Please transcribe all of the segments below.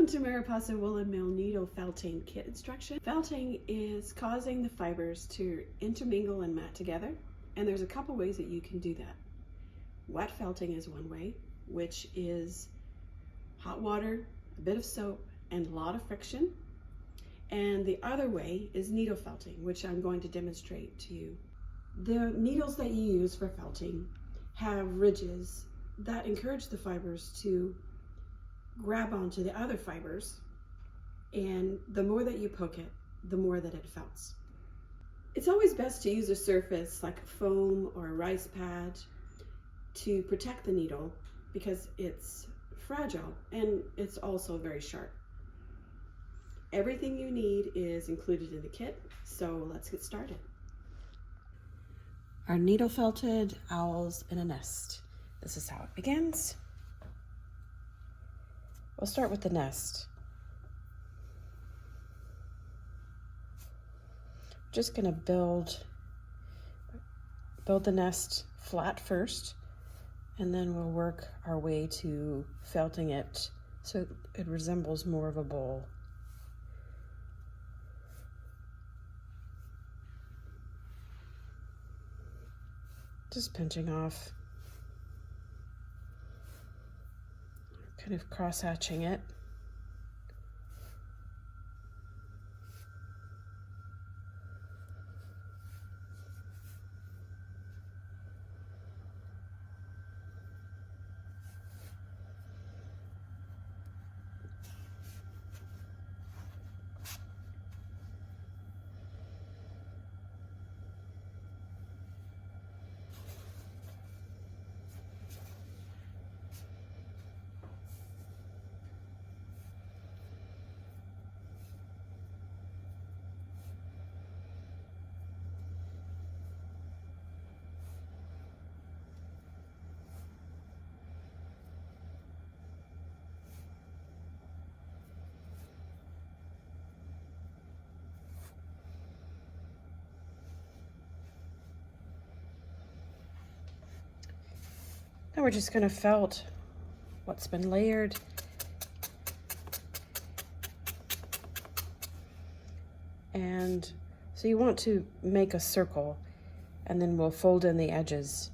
Welcome to Mariposa Woolen Mill needle felting kit instruction. Felting is causing the fibers to intermingle and mat together, and there's a couple ways that you can do that. Wet felting is one way, which is hot water, a bit of soap, and a lot of friction. And the other way is needle felting, which I'm going to demonstrate to you. The needles that you use for felting have ridges that encourage the fibers to grab onto the other fibers, and the more that you poke it, the more that it felts. It's always best to use a surface like a foam or a rice pad to protect the needle because it's fragile and it's also very sharp. Everything you need is included in the kit, so let's get started. Our needle felted owls in a nest. This is how it begins. We'll start with the nest. Just gonna build the nest flat first, and then we'll work our way to felting it so it resembles more of a bowl. Just pinching off, kind of cross-hatching it. Now we're just going to felt what's been layered. And so you want to make a circle, and then we'll fold in the edges.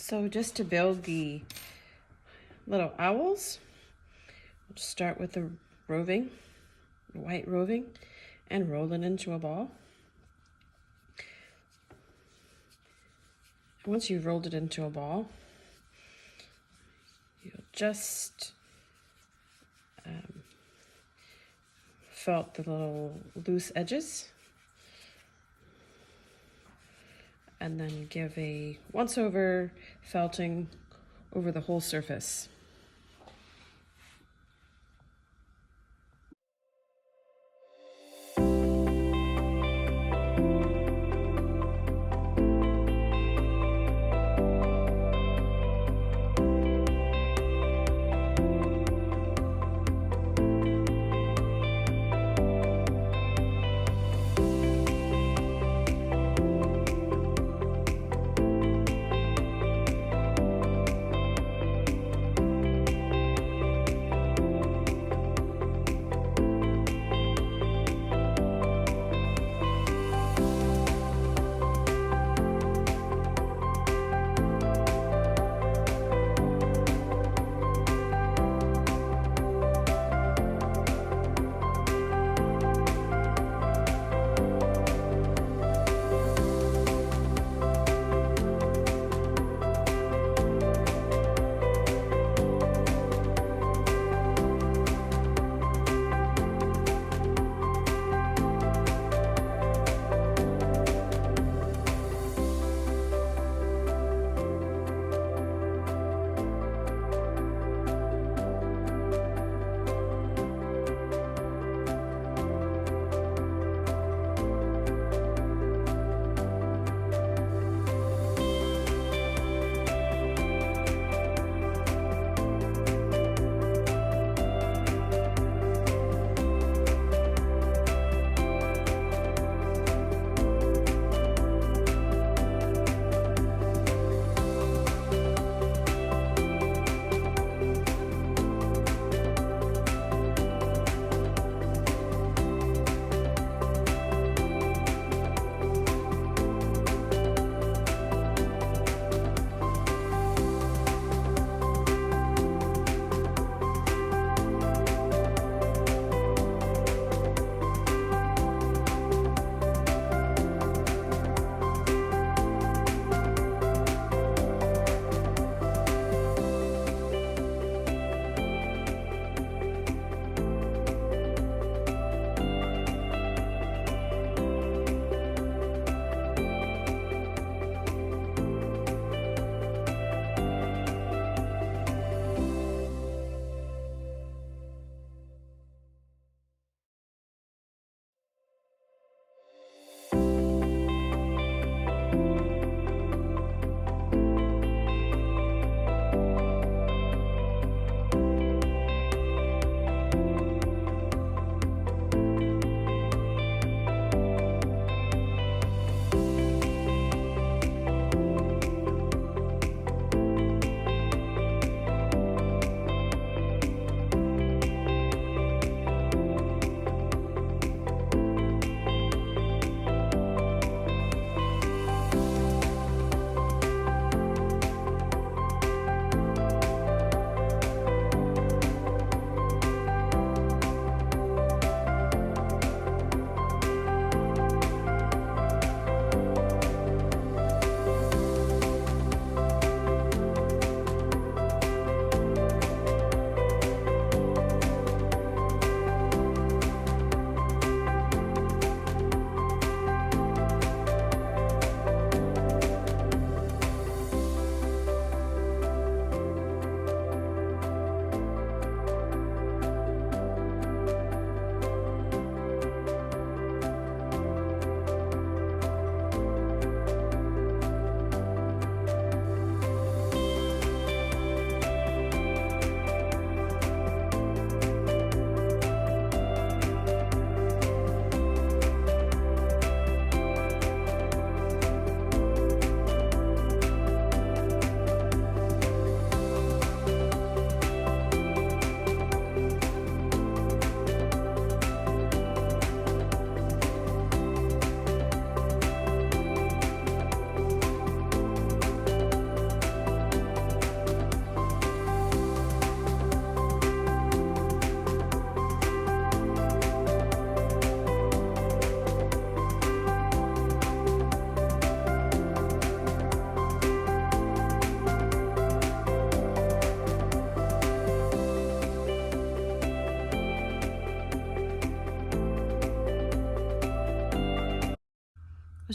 So just to build the little owls, we'll just start with the roving, white roving, and roll it into a ball. Once you've rolled it into a ball, you'll just felt the little loose edges, and then give a once over felting over the whole surface.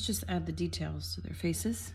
just add the details to their faces.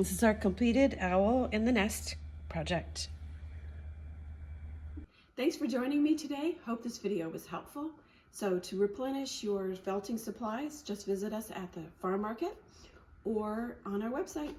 This is our completed owl in the nest project. Thanks for joining me today. Hope this video was helpful. So to replenish your felting supplies, just visit us at the farm market or on our website.